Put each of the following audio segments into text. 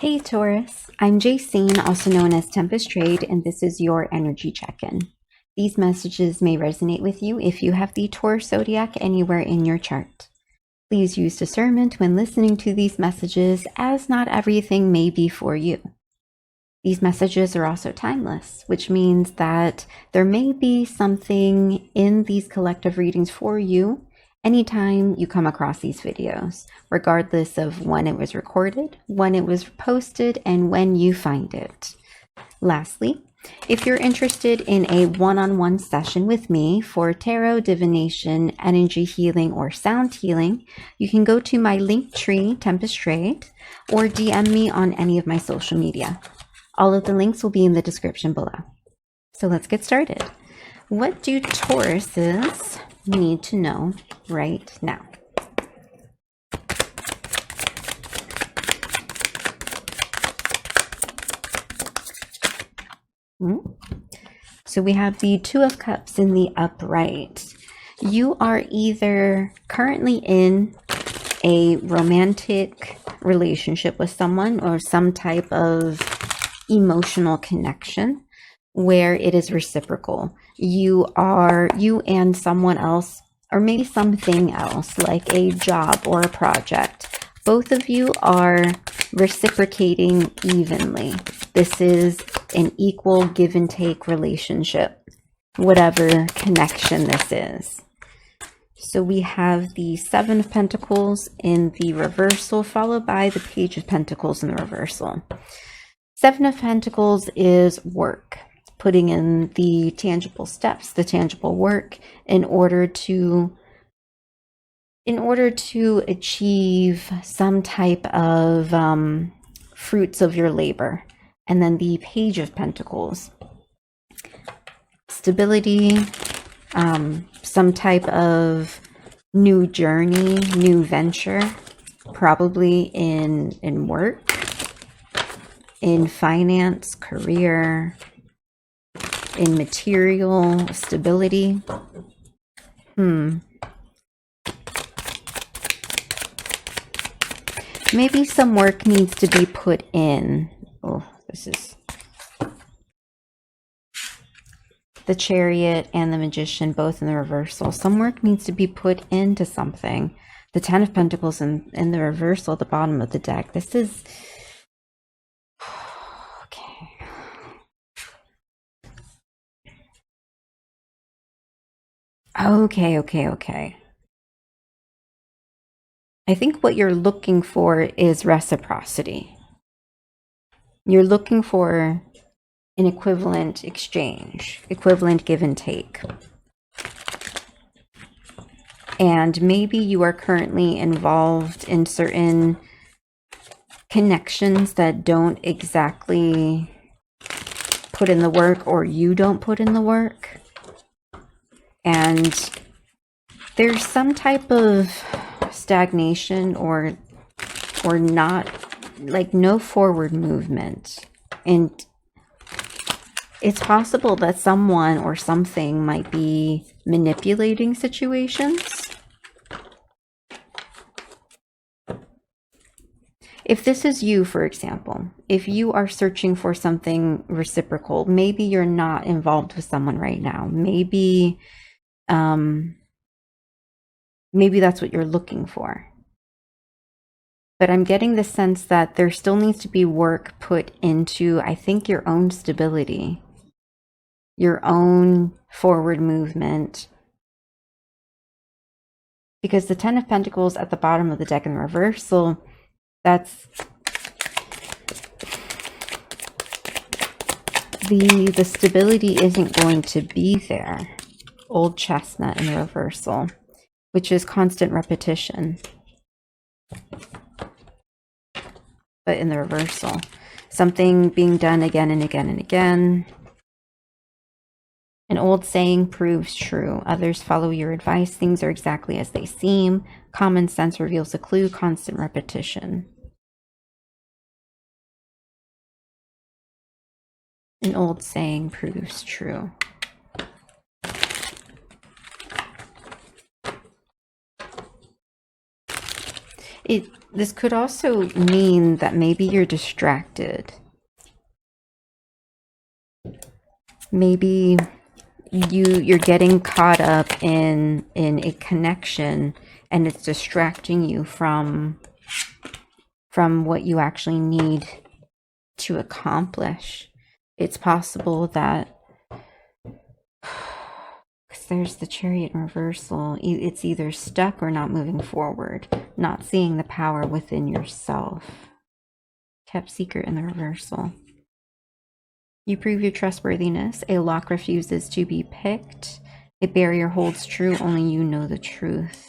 Hey Taurus, I'm Jacene, also known as Tempest Trade, and this is your energy check-in. These messages may resonate with you if you have the Taurus Zodiac anywhere in your chart. Please use discernment when listening to these messages, as not everything may be for you. These messages are also timeless, which means that there may be something in these collective readings for you anytime you come across these videos, regardless of when it was recorded, when it was posted, and when you find it. Lastly, if you're interested in a one-on-one session with me for tarot, divination, energy healing, or sound healing, you can go to my Linktree, Tempest Trade, or DM me on any of my social media. All of the links will be in the description below. So let's get started. What do Tauruses need to know right now? So we have the Two of Cups in the upright. You are either currently in a romantic relationship with someone or some type of emotional connection where it is reciprocal. You and someone else, or maybe something else like a job or a project. Both of you are reciprocating evenly. This is an equal give and take relationship, whatever connection this is. So we have the Seven of Pentacles in the reversal, followed by the Page of Pentacles in the reversal. Seven of Pentacles is work, putting in the tangible steps, the tangible work in order to achieve some type of fruits of your labor. And then the Page of Pentacles, stability, some type of new journey, new venture, probably in work, in finance, career, in material stability. Maybe some work needs to be put in. Oh, this is the Chariot and the Magician, both in the reversal. Some work needs to be put into something. The Ten of Pentacles in the reversal at the bottom of the deck. This is Okay. I think what you're looking for is reciprocity. You're looking for an equivalent exchange, equivalent give and take. And maybe you are currently involved in certain connections that don't exactly put in the work, or you don't put in the work. And there's some type of stagnation or not, like no forward movement. And it's possible that someone or something might be manipulating situations. If this is you, for example, if you are searching for something reciprocal, maybe you're not involved with someone right now. Maybe that's what you're looking for. But I'm getting the sense that there still needs to be work put into, I think, your own stability, your own forward movement. Because the Ten of Pentacles at the bottom of the deck in the reversal, that's the stability isn't going to be there. Old Chestnut in the reversal, which is constant repetition. But in the reversal, something being done again and again and again. An old saying proves true. Others follow your advice. Things are exactly as they seem. Common sense reveals a clue. Constant repetition. An old saying proves true. This could also mean that maybe you're distracted. Maybe you're getting caught up in a connection, and it's distracting you from what you actually need to accomplish. It's possible that, because there's the Chariot in reversal, it's either stuck or not moving forward, not seeing the power within yourself. Kept secret in the reversal. You prove your trustworthiness. A lock refuses to be picked. A barrier holds true. Only you know the truth.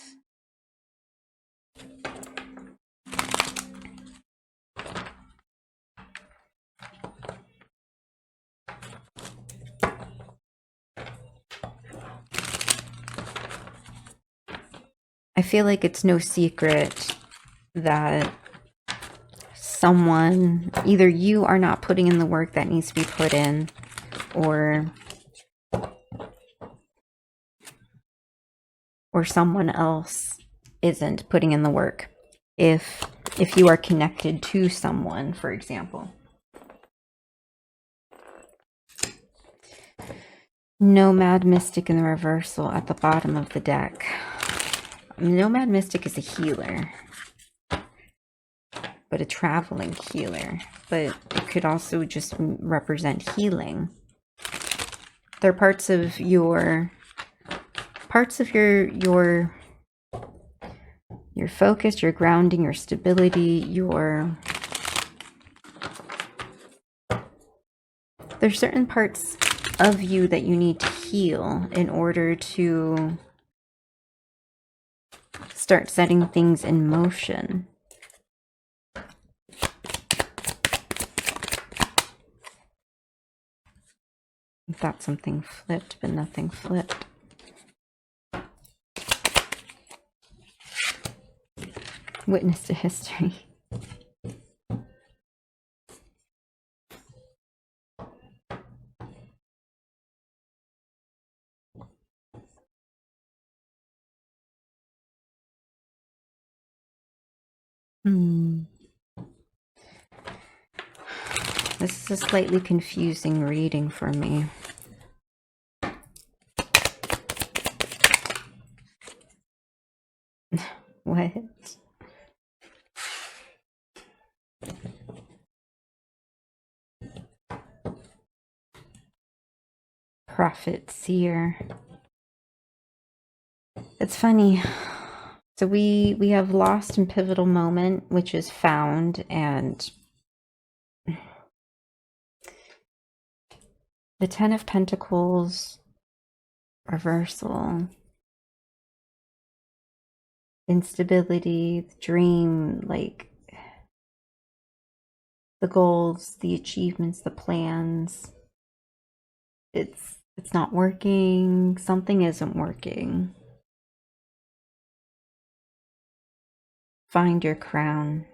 I feel like it's no secret that someone, either you are not putting in the work that needs to be put in, or someone else isn't putting in the work. If you are connected to someone, for example. Nomad Mystic in the reversal at the bottom of the deck. Nomad Mystic is a healer, but a traveling healer. But it could also just represent healing. They're parts of your focus, your grounding, your stability, there's certain parts of you that you need to heal in order to start setting things in motion. I thought something flipped, but nothing flipped. Witness to history. This is a slightly confusing reading for me. What? Prophet, seer. It's funny. So we have lost in pivotal moment, which is found, and the Ten of Pentacles reversal. Instability, the dream, like the goals, the achievements, the plans. It's not working. Something isn't working. Find your crown.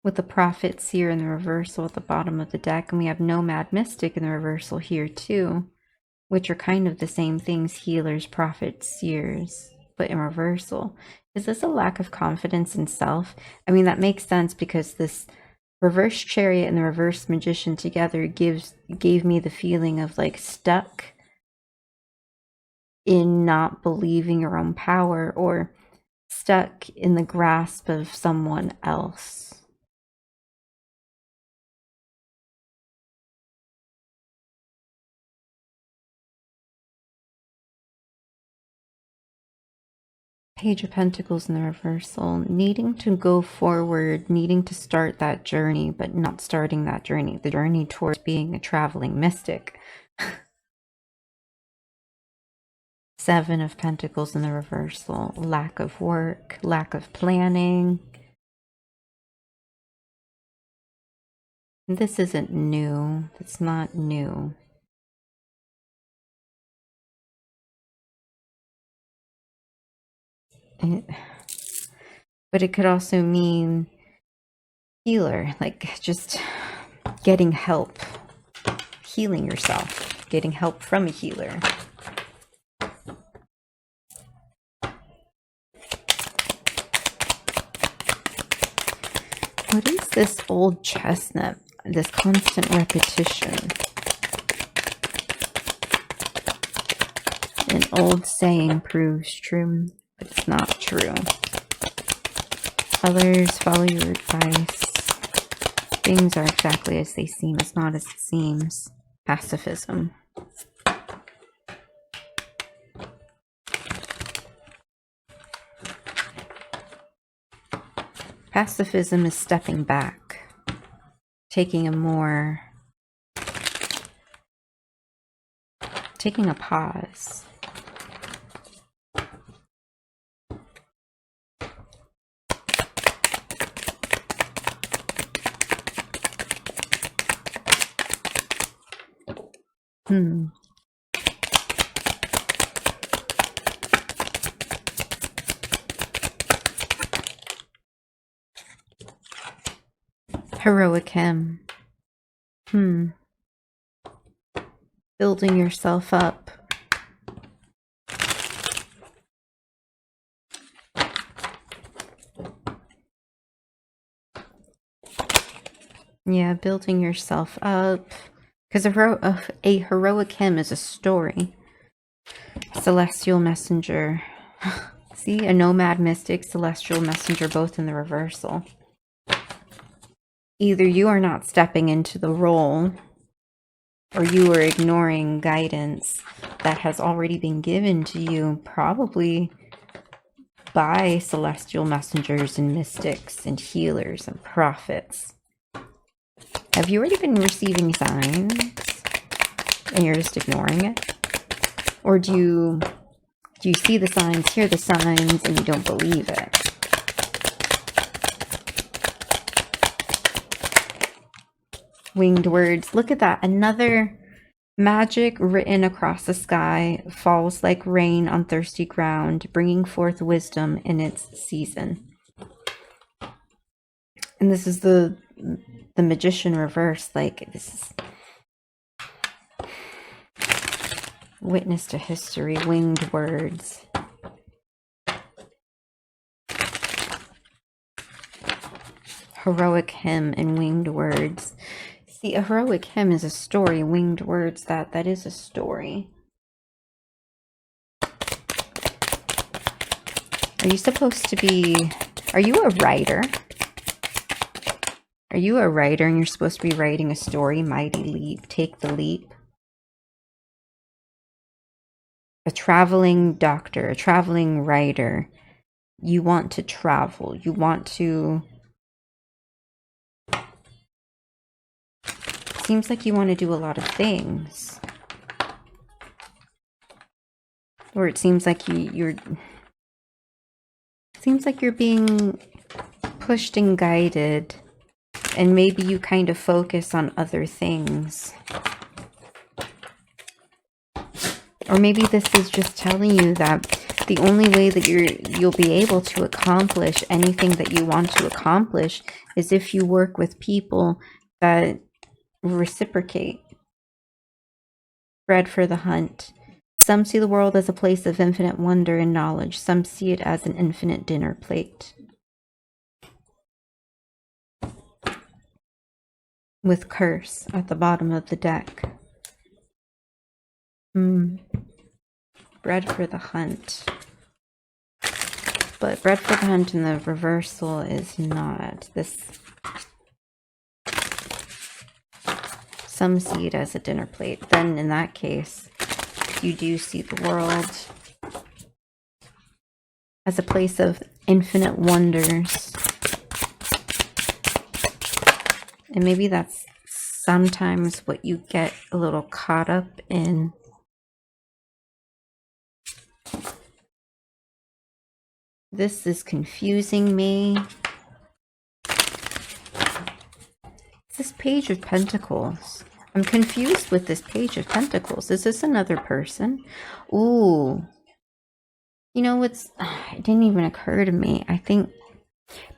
With the Prophet, Seer in the reversal at the bottom of the deck, and we have Nomad Mystic in the reversal here too, which are kind of the same things, healers, prophets, seers, but in reversal. Is this a lack of confidence in self? I mean, that makes sense because this reverse Chariot and the reverse Magician together gave me the feeling of like stuck in not believing your own power, or stuck in the grasp of someone else. Page of Pentacles in the reversal, needing to go forward, needing to start that journey, but not starting that journey, the journey towards being a traveling mystic. Seven of Pentacles in the reversal, lack of work, lack of planning. This isn't new. It's not new. But it could also mean healer, like just getting help, healing yourself, getting help from a healer. What is this old chestnut? This constant repetition. An old saying proves true, but it's not true. Others follow your advice. Things are exactly as they seem, it's not as it seems. Pacifism. Pacifism is stepping back, taking a pause. Heroic hymn. Building yourself up. Yeah, building yourself up. Because a heroic hymn is a story. Celestial messenger. See, a nomad mystic, celestial messenger, both in the reversal. Either you are not stepping into the role, or you are ignoring guidance that has already been given to you, probably by celestial messengers and mystics and healers and prophets. Have you already been receiving signs and you're just ignoring it? Or do you see the signs, hear the signs, and you don't believe it? Winged words. Look at that. Another magic written across the sky falls like rain on thirsty ground, bringing forth wisdom in its season. And this is the magician reverse. Like, this is witness to history. Winged words. Heroic hymn and winged words. See, a heroic hymn is a story. Winged words, that is a story. Are you supposed to be... Are you a writer? Are you a writer and you're supposed to be writing a story? Mighty leap. Take the leap. A traveling doctor, a traveling writer. You want to travel. You want to... Seems like you want to do a lot of things. Or it seems like you're being pushed and guided, and maybe you kind of focus on other things. Or maybe this is just telling you that the only way that you'll be able to accomplish anything that you want to accomplish is if you work with people that reciprocate. Bread for the hunt. Some see the world as a place of infinite wonder and knowledge. Some see it as an infinite dinner plate. With curse at the bottom of the deck. Bread for the hunt. But bread for the hunt in the reversal is not this. Some see it as a dinner plate. Then in that case, you do see the world as a place of infinite wonders. And maybe that's sometimes what you get a little caught up in. This is confusing me. This Page of Pentacles. I'm confused with this Page of Pentacles. Is this another person? Ooh. You know, it didn't even occur to me. I think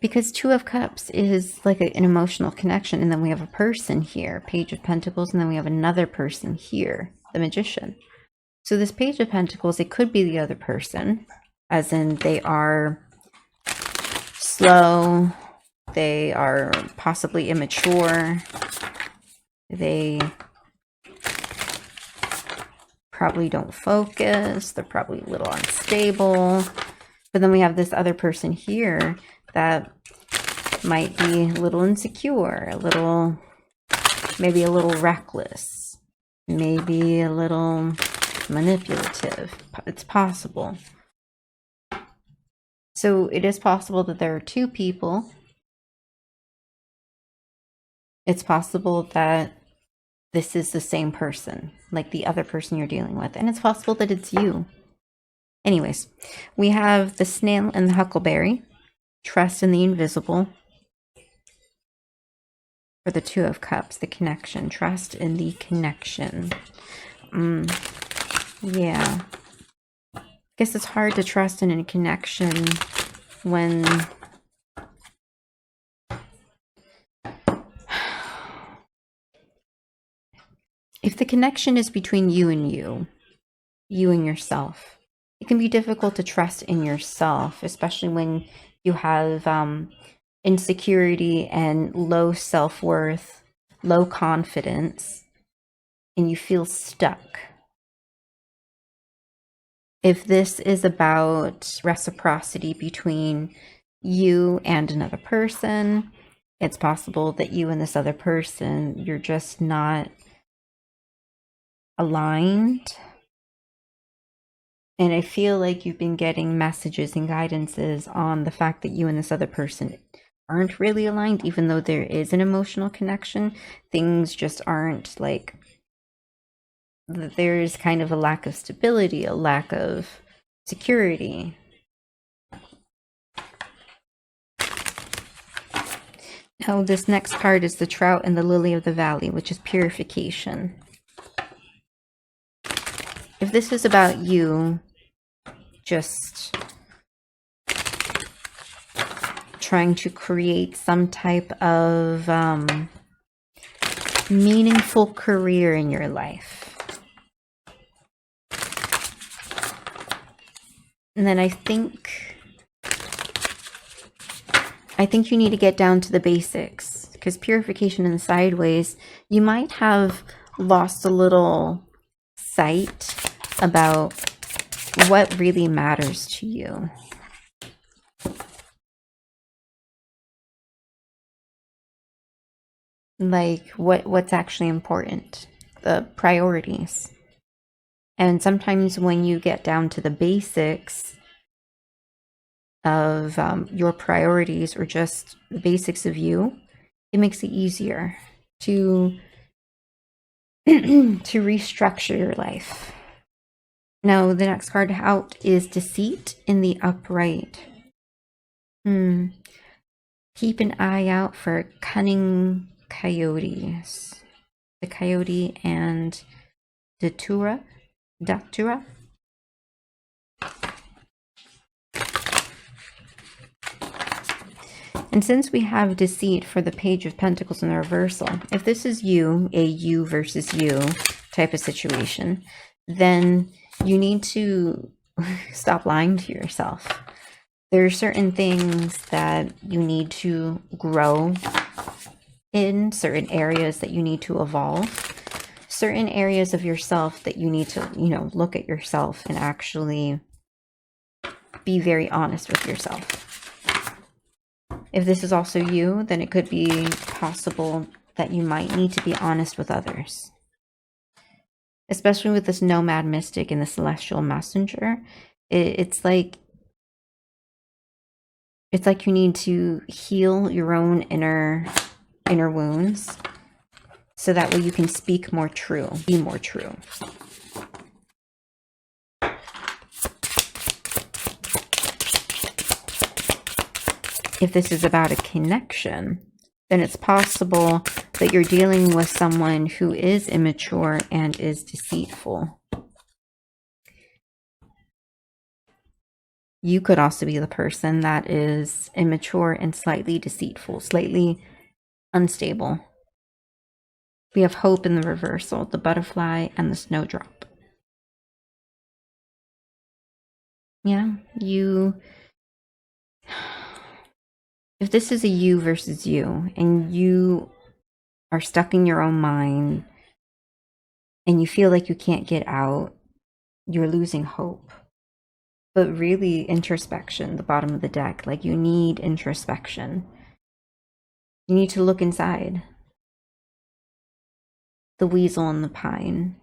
because Two of Cups is like an emotional connection, and then we have a person here, Page of Pentacles, and then we have another person here, the Magician. So this Page of Pentacles, it could be the other person, as in they are slow, They are possibly immature. They probably don't focus. They're probably a little unstable. But then we have this other person here that might be a little insecure, maybe a little reckless, maybe a little manipulative. It's possible. So it is possible that there are two people. It's possible that this is the same person, like the other person you're dealing with. And it's possible that it's you. Anyways, we have the snail and the huckleberry. Trust in the invisible. For the Two of Cups, the connection. Trust in the connection. Yeah. I guess it's hard to trust in a connection when if the connection is between you and yourself, it can be difficult to trust in yourself, especially when you have insecurity and low self-worth, low confidence, and you feel stuck. If this is about reciprocity between you and another person, it's possible that you and this other person, you're just not aligned. And I feel like you've been getting messages and guidances on the fact that you and this other person aren't really aligned, even though there is an emotional connection. Things just aren't like, there's kind of a lack of stability, a lack of security. Now, this next card is the Trout and the Lily of the Valley, which is purification. If this is about you just trying to create some type of meaningful career in your life, and then I think you need to get down to the basics, because purification in the sideways, you might have lost a little sight about what really matters to you. Like what's actually important, the priorities. And sometimes when you get down to the basics of your priorities, or just the basics of you, it makes it easier to to restructure your life. Now, the next card out is Deceit in the Upright. Keep an eye out for cunning coyotes. The coyote and Datura. And since we have Deceit for the Page of Pentacles in the reversal, if this is you, a you versus you type of situation, then you need to stop lying to yourself. There are certain things that you need to grow in, certain areas that you need to evolve, certain areas of yourself that you need to, look at yourself and actually be very honest with yourself. If this is also you, then it could be possible that you might need to be honest with others. Especially with this Nomad Mystic and the Celestial Messenger, it's like you need to heal your own inner wounds, so that way you can speak more true, be more true. If this is about a connection, then it's possible that you're dealing with someone who is immature and is deceitful. You could also be the person that is immature and slightly deceitful, slightly unstable. We have Hope in the reversal, the Butterfly and the Snowdrop. Yeah, if this is a you versus you, and you are stuck in your own mind, and you feel like you can't get out, you're losing hope. But really, introspection, the bottom of the deck, like you need introspection. You need to look inside. The weasel and the pine.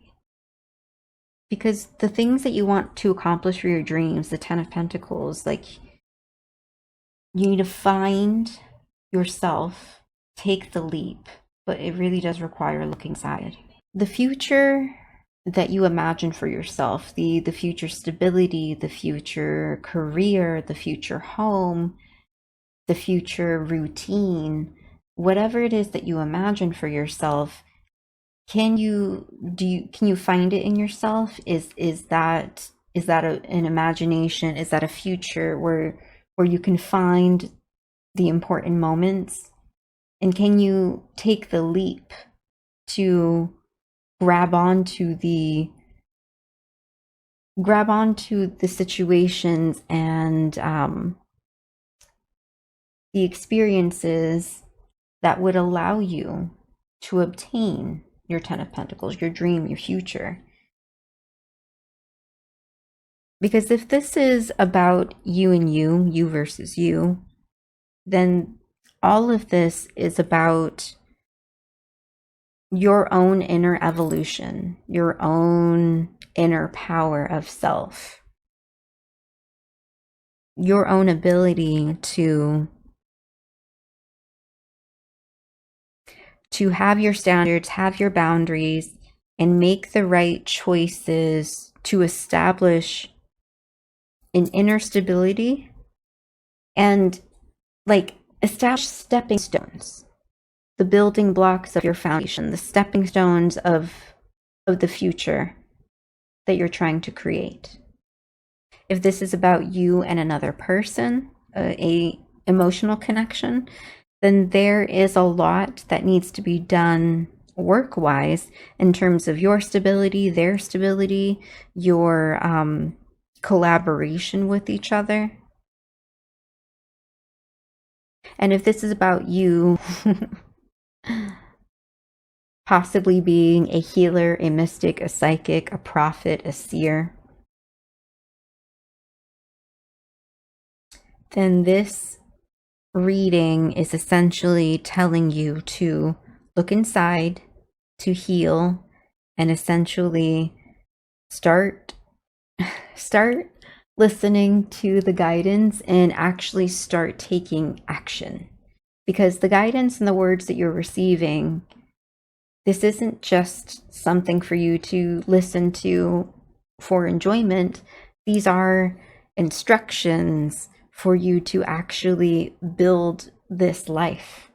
Because the things that you want to accomplish for your dreams, the 10 of Pentacles, like you need to find yourself, take the leap, but it really does require looking inside. The future that you imagine for yourself, the future stability, the future career, the future home, the future routine, whatever it is that you imagine for yourself, can you find it in yourself? Is that an imagination? Is that a future where you can find the important moments? And can you take the leap to grab onto the situations and the experiences that would allow you to obtain your 10 of Pentacles, your dream, your future? Because if this is about you and you versus you, then all of this is about your own inner evolution, your own inner power of self, your own ability to have your standards, have your boundaries, and make the right choices to establish an inner stability and like establish stepping stones, the building blocks of your foundation, the stepping stones of the future that you're trying to create. If this is about you and another person, a emotional connection, then there is a lot that needs to be done work-wise in terms of your stability, their stability, your collaboration with each other. And if this is about you possibly being a healer, a mystic, a psychic, a prophet, a seer, then this reading is essentially telling you to look inside, to heal, and essentially start listening to the guidance and actually start taking action. Because the guidance and the words that you're receiving, this isn't just something for you to listen to for enjoyment. These are instructions for you to actually build this life.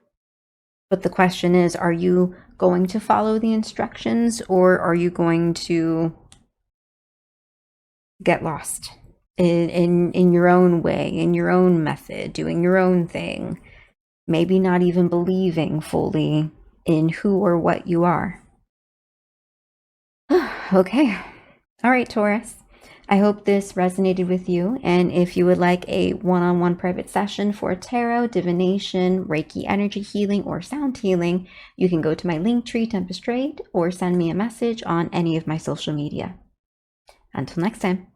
But the question is, are you going to follow the instructions, or are you going to get lost in your own way, in your own method, doing your own thing, maybe not even believing fully in who or what you are? Okay. All right, Taurus. I hope this resonated with you. And if you would like a one-on-one private session for tarot, divination, Reiki energy healing, or sound healing, you can go to my Linktree, Tempest Trade, or send me a message on any of my social media. Until next time.